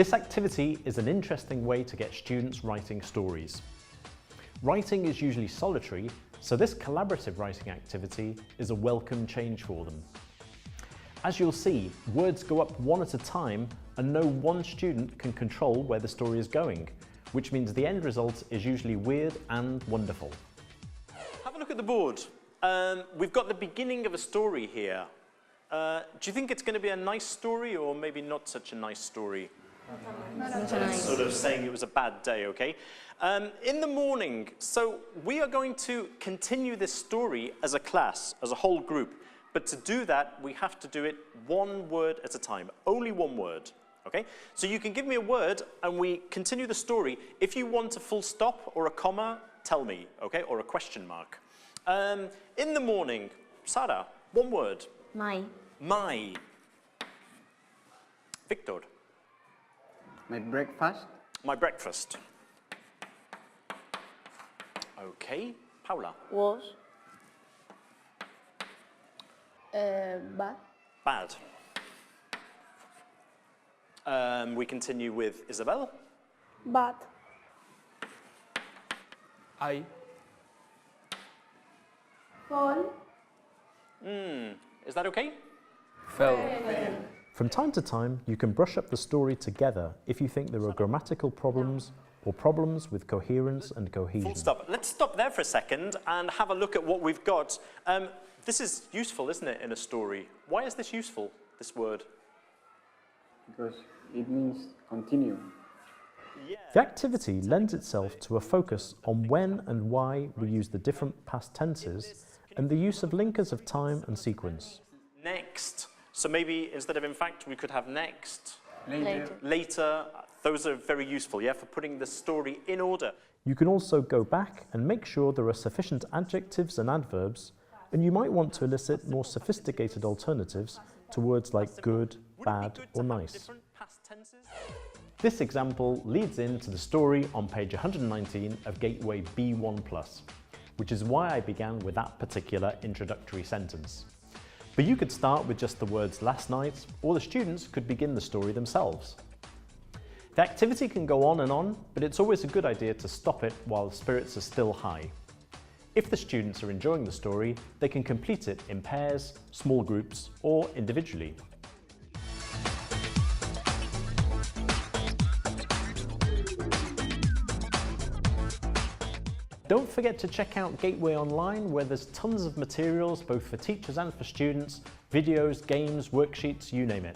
This activity is an interesting way to get students writing stories. Writing is usually solitary, so this collaborative writing activity is a welcome change for them. As you'll see, words go up one at a time and no one student can control where the story is going, which means the end result is usually weird and wonderful. Have a look at the board. We've got the beginning of a story here. Do you think it's going to be a nice story or maybe not such a nice story? Sort of saying it was a bad day, okay? In the morning, so we are going to continue this story as a class, as a whole group. But to do that, we have to do it one word at a time, only one word, okay? So you can give me a word and we continue the story. If you want a full stop or a comma, tell me, okay? Or a question mark. In the morning, Sarah, one word. My. My. Victor. My breakfast. My breakfast. Okay. Paula. Was. Bad. Bad. We continue with Isabel. Bad. I. Fall. Is that okay? Fell. From time to time, you can brush up the story together if you think there are grammatical problems or problems with coherence and cohesion. Full stop. Let's stop there for a second and have a look at what we've got. This is useful, isn't it, in a story? Why is this useful, this word? Because it means continue. Yeah. The activity lends itself to a focus on when and why we use the different past tenses and the use of linkers of time and sequence. Next. So maybe instead of in fact, we could have next. Later. Later. Those are very useful, yeah, for putting the story in order. You can also go back and make sure there are sufficient adjectives and adverbs, and you might want to elicit more sophisticated alternatives to words like good, bad, or nice. This example leads into the story on page 119 of Gateway B1+, which is why I began with that particular introductory sentence. But you could start with just the words last night, or the students could begin the story themselves. The activity can go on, but it's always a good idea to stop it while the spirits are still high. If the students are enjoying the story, they can complete it in pairs, small groups, or individually. Don't forget to check out Gateway Online, where there's tons of materials both for teachers and for students, videos, games, worksheets, you name it.